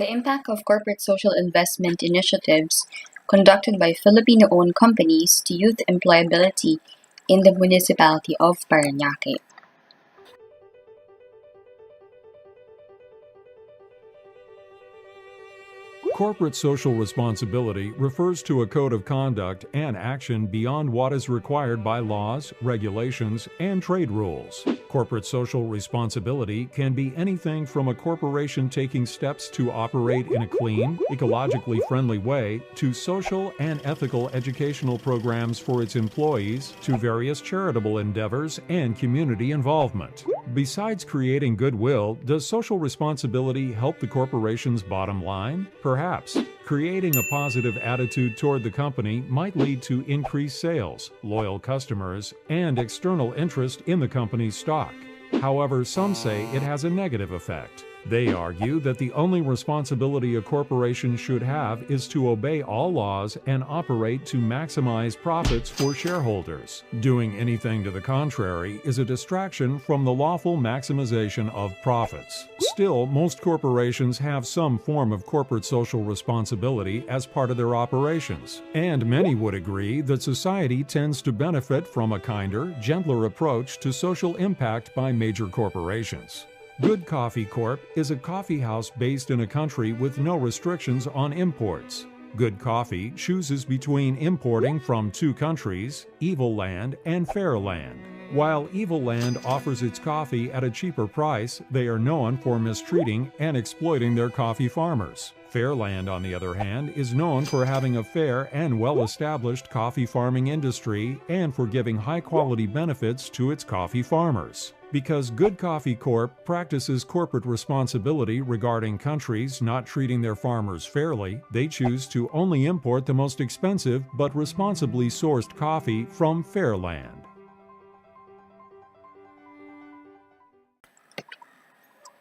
The impact of corporate social investment initiatives conducted by Filipino-owned companies to youth employability in the municipality of Parañaque. Corporate social responsibility refers to a code of conduct and action beyond what is required by laws, regulations, and trade rules. Corporate social responsibility can be anything from a corporation taking steps to operate in a clean, ecologically friendly way, to social and ethical educational programs for its employees, to various charitable endeavors and community involvement. Besides creating goodwill, does social responsibility help the corporation's bottom line? Perhaps. Creating a positive attitude toward the company might lead to increased sales, loyal customers, and external interest in the company's stock. However, some say it has a negative effect. They argue that the only responsibility a corporation should have is to obey all laws and operate to maximize profits for shareholders. Doing anything to the contrary is a distraction from the lawful maximization of profits. Still, most corporations have some form of corporate social responsibility as part of their operations, and many would agree that society tends to benefit from a kinder, gentler approach to social impact by major corporations. Good Coffee Corp. is a coffee house based in a country with no restrictions on imports. Good Coffee chooses between importing from two countries, Evil Land and Fair Land. While Evil Land offers its coffee at a cheaper price, they are known for mistreating and exploiting their coffee farmers. Fairland, on the other hand, is known for having a fair and well-established coffee farming industry and for giving high-quality benefits to its coffee farmers. Because Good Coffee Corp. practices corporate responsibility regarding countries not treating their farmers fairly, they choose to only import the most expensive but responsibly sourced coffee from Fairland.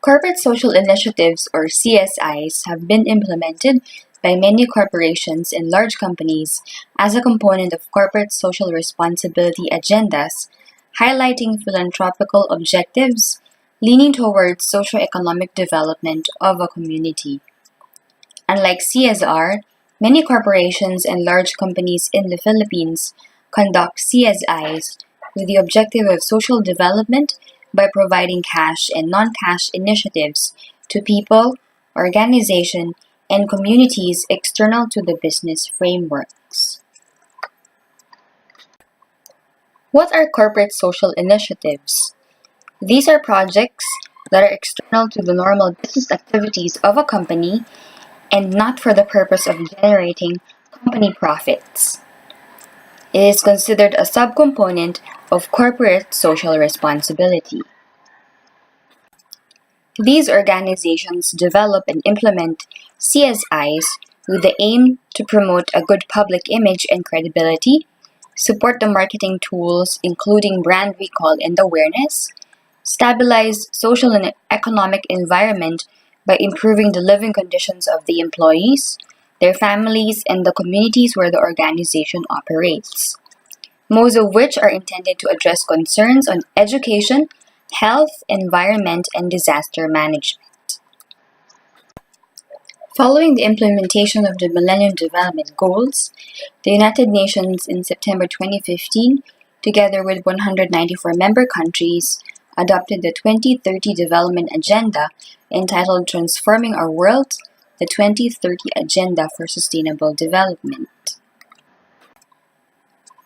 Corporate social initiatives, or CSIs, have been implemented by many corporations and large companies as a component of corporate social responsibility agendas, highlighting philanthropical objectives leaning towards socio-economic development of a community. Unlike CSR, many corporations and large companies in the Philippines conduct CSIs with the objective of social development by providing cash and non-cash initiatives to people, organizations, and communities external to the business frameworks. What are corporate social initiatives? These are projects that are external to the normal business activities of a company and not for the purpose of generating company profits. It is considered a subcomponent of corporate social responsibility. These organizations develop and implement CSIs with the aim to promote a good public image and credibility, support the marketing tools including brand recall and awareness, stabilize social and economic environment by improving the living conditions of the employees, their families, and the communities where the organization operates, most of which are intended to address concerns on education, health, environment, and disaster management. Following the implementation of the Millennium Development Goals, the United Nations in September 2015, together with 194 member countries, adopted the 2030 Development Agenda entitled Transforming Our World, the 2030 Agenda for Sustainable Development.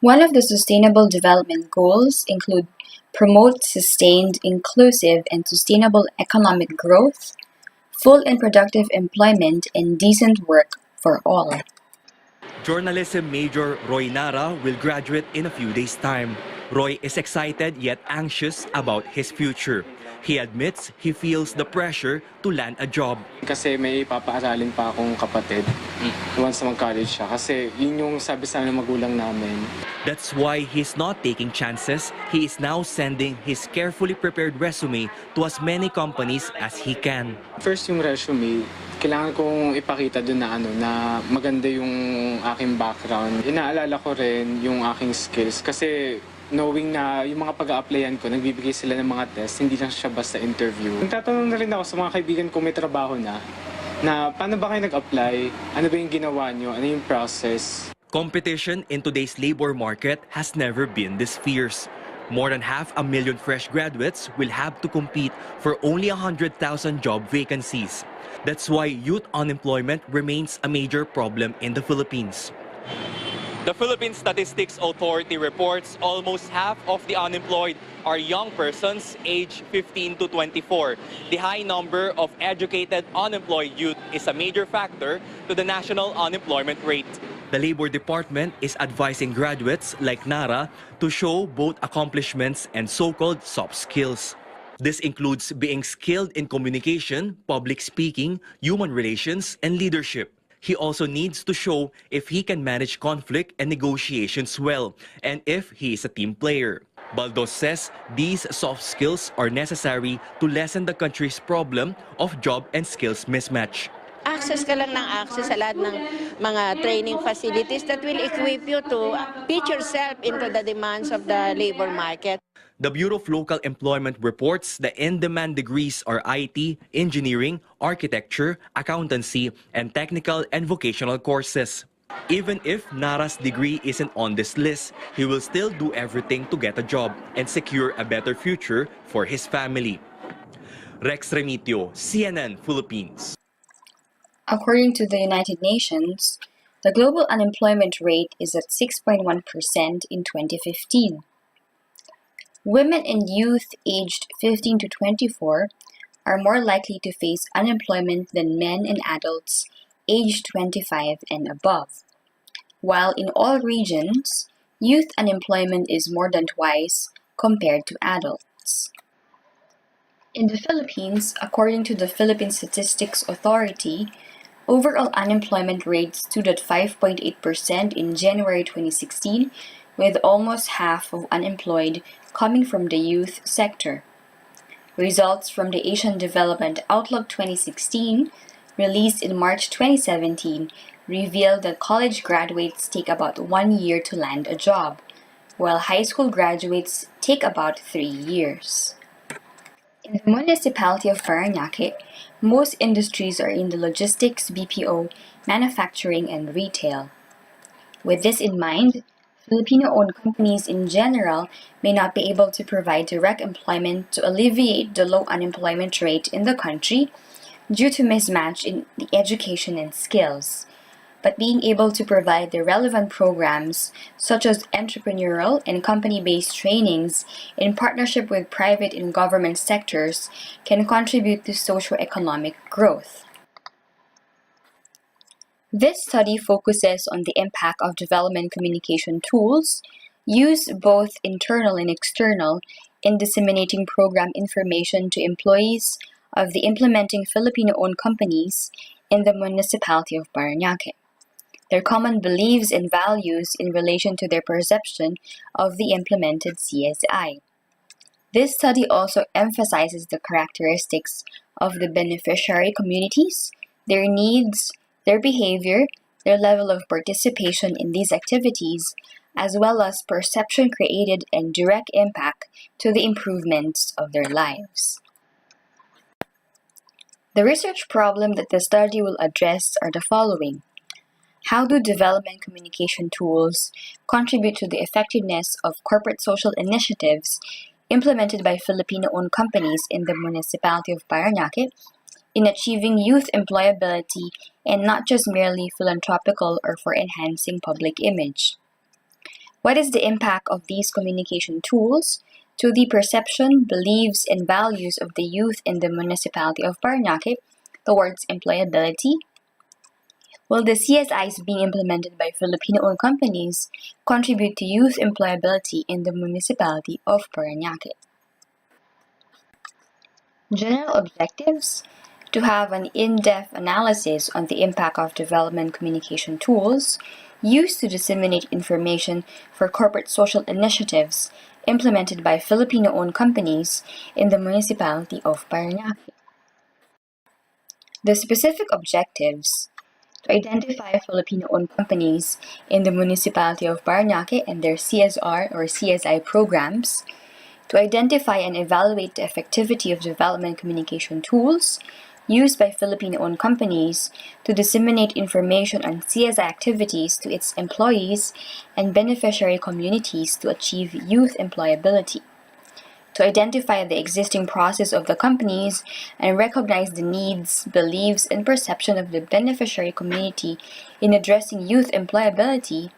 One of the Sustainable Development Goals include promote sustained, inclusive, and sustainable economic growth, full and productive employment, and decent work for all. Journalism major Roy Nara will graduate in a few days' time. Roy is excited yet anxious about his future. He admits he feels the pressure to land a job. Kasi may papaaralin pa akong kapatid once mag-college siya. Kasi yun yung sabi sa amin ng magulang namin. That's why he's not taking chances. He is now sending his carefully prepared resume to as many companies as he can. First yung resume, kailangan kong ipakita dun na na maganda yung aking background. Inaalala ko rin yung aking skills kasi knowing na yung mga pag-a-applyan ko, nagbibigay sila ng mga test, hindi lang siya basta interview. Nagtatanong na rin ako sa mga kaibigan ko may trabaho na, na paano ba kayo nag-apply, ano ba yung ginawa nyo, ano yung process. Competition in today's labor market has never been this fierce. More than 500,000 fresh graduates will have to compete for only 100,000 job vacancies. That's why youth unemployment remains a major problem in the Philippines. The Philippine Statistics Authority reports almost half of the unemployed are young persons aged 15 to 24. The high number of educated unemployed youth is a major factor to the national unemployment rate. The Labor Department is advising graduates like Nara to show both accomplishments and so-called soft skills. This includes being skilled in communication, public speaking, human relations, and leadership. He also needs to show if he can manage conflict and negotiations well, and if he is a team player. Baldos says these soft skills are necessary to lessen the country's problem of job and skills mismatch. Access ka lang ng access sa lahat ng mga training facilities that will equip you to pitch yourself into the demands of the labor market. The Bureau of Local Employment reports the in-demand degrees are IT, engineering, architecture, accountancy, and technical and vocational courses. Even if Nara's degree isn't on this list, he will still do everything to get a job and secure a better future for his family. Rex Remitio, CNN Philippines. According to the United Nations, the global unemployment rate is at 6.1% in 2015. Women and youth aged 15 to 24 are more likely to face unemployment than men and adults aged 25 and above. While in all regions, youth unemployment is more than twice compared to adults. In the Philippines, according to the Philippine Statistics Authority, overall unemployment rate stood at 5.8% in January 2016, with almost half of unemployed coming from the youth sector. Results from the Asian Development Outlook 2016, released in March 2017, revealed that college graduates take about 1 year to land a job, while high school graduates take about 3 years. In the municipality of Parañaque, most industries are in the logistics, BPO, manufacturing, and retail. With this in mind, Filipino-owned companies in general may not be able to provide direct employment to alleviate the low unemployment rate in the country due to mismatch in the education and skills. But being able to provide the relevant programs such as entrepreneurial and company-based trainings in partnership with private and government sectors can contribute to socio-economic growth. This study focuses on the impact of development communication tools used both internal and external in disseminating program information to employees of the implementing Filipino-owned companies in the municipality of Parañaque, their common beliefs and values in relation to their perception of the implemented CSI. This study also emphasizes the characteristics of the beneficiary communities, their needs, their behavior, their level of participation in these activities, as well as perception created and direct impact to the improvements of their lives. The research problem that the study will address are the following. How do development communication tools contribute to the effectiveness of corporate social initiatives implemented by Filipino-owned companies in the municipality of Parañaque in achieving youth employability and not just merely philanthropical or for enhancing public image? What is the impact of these communication tools to the perception, beliefs, and values of the youth in the municipality of Parañaque towards employability? Will the CSIs being implemented by Filipino-owned companies contribute to youth employability in the municipality of Parañaque? General objectives: to have an in-depth analysis on the impact of development communication tools used to disseminate information for corporate social initiatives implemented by Filipino-owned companies in the municipality of Parañaque. The specific objectives: to identify Filipino-owned companies in the municipality of Parañaque and their CSR or CSI programs, to identify and evaluate the effectivity of development communication tools used by Filipino-owned companies to disseminate information on CSI activities to its employees and beneficiary communities to achieve youth employability, to identify the existing process of the companies and recognize the needs, beliefs, and perception of the beneficiary community in addressing youth employability,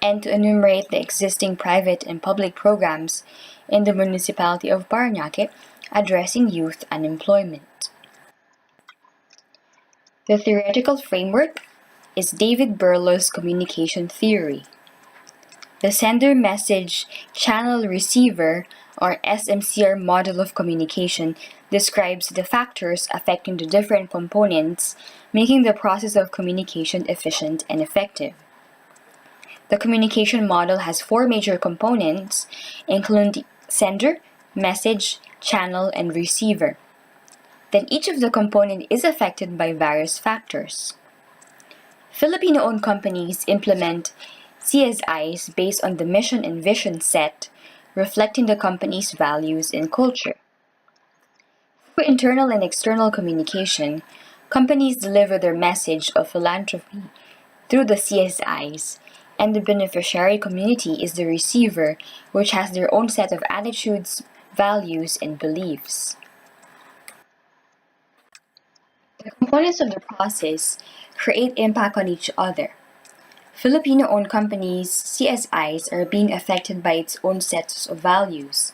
and to enumerate the existing private and public programs in the municipality of Parañaque addressing youth unemployment. The theoretical framework is David Berlow's communication theory. The sender message channel receiver or SMCR model of communication describes the factors affecting the different components, making the process of communication efficient and effective. The communication model has four major components, including sender, message, channel, and receiver. Then each of the components is affected by various factors. Filipino-owned companies implement CSIs based on the mission and vision set, reflecting the company's values and culture. For internal and external communication, companies deliver their message of philanthropy through the CSIs, and the beneficiary community is the receiver, which has their own set of attitudes, values, and beliefs. The components of the process create impact on each other. Filipino-owned companies' CSIs are being affected by its own sets of values.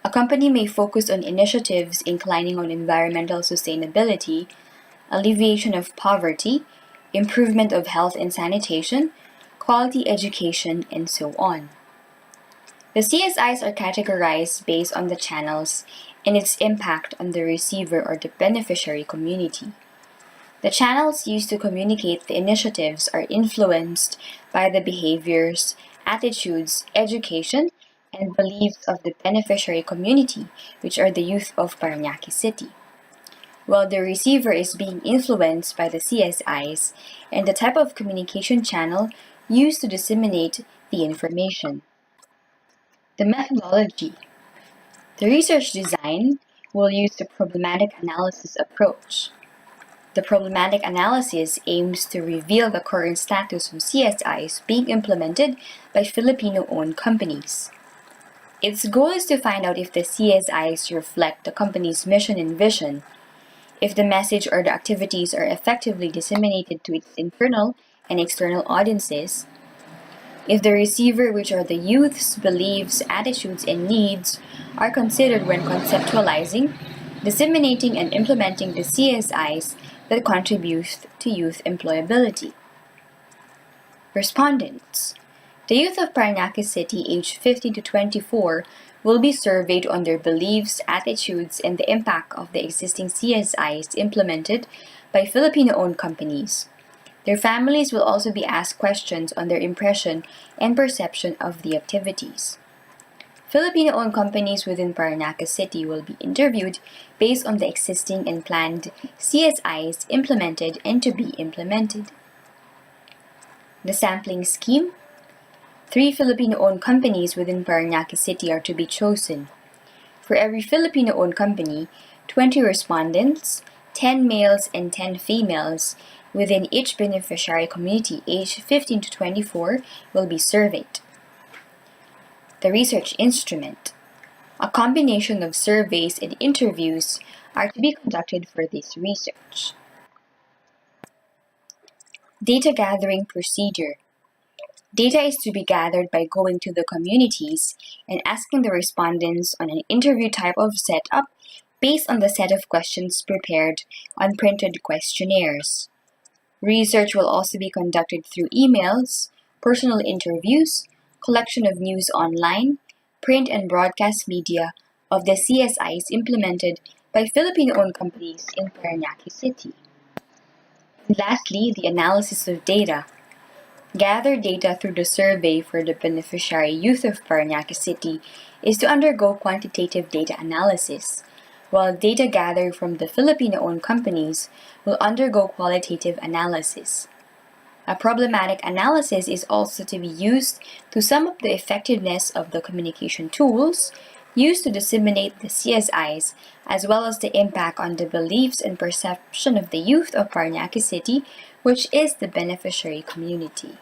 A company may focus on initiatives inclining on environmental sustainability, alleviation of poverty, improvement of health and sanitation, quality education, and so on. The CSIs are categorized based on the channels and its impact on the receiver or the beneficiary community. The channels used to communicate the initiatives are influenced by the behaviors, attitudes, education, and beliefs of the beneficiary community, which are the youth of Parañaque City, while the receiver is being influenced by the CSIs and the type of communication channel used to disseminate the information. The methodology. The research design will use the problematic analysis approach. The problematic analysis aims to reveal the current status of CSIs being implemented by Filipino-owned companies. Its goal is to find out if the CSIs reflect the company's mission and vision, if the message or the activities are effectively disseminated to its internal and external audiences, if the receiver, which are the youth's beliefs, attitudes, and needs, are considered when conceptualizing, disseminating, and implementing the CSIs that contribute to youth employability. Respondents. The youth of Parañaque City aged 15 to 24 will be surveyed on their beliefs, attitudes, and the impact of the existing CSIs implemented by Filipino-owned companies. Their families will also be asked questions on their impression and perception of the activities. Filipino-owned companies within Parañaque City will be interviewed based on the existing and planned CSIs implemented and to be implemented. The sampling scheme. 3 Filipino-owned companies within Parañaque City are to be chosen. For every Filipino-owned company, 20 respondents, 10 males and 10 females, within each beneficiary community aged 15 to 24 will be surveyed. The research instrument. A combination of surveys and interviews are to be conducted for this research. Data gathering procedure. Data is to be gathered by going to the communities and asking the respondents on an interview type of setup based on the set of questions prepared on printed questionnaires. Research will also be conducted through emails, personal interviews, collection of news online, print and broadcast media of the CSIs implemented by Filipino-owned companies in Parañaque City. And lastly, the analysis of data. Gather data through the survey for the beneficiary youth of Parañaque City is to undergo quantitative data analysis, while data gathered from the Filipino-owned companies will undergo qualitative analysis. A problematic analysis is also to be used to sum up the effectiveness of the communication tools, used to disseminate the CSIs, as well as the impact on the beliefs and perception of the youth of Parañaque City, which is the beneficiary community.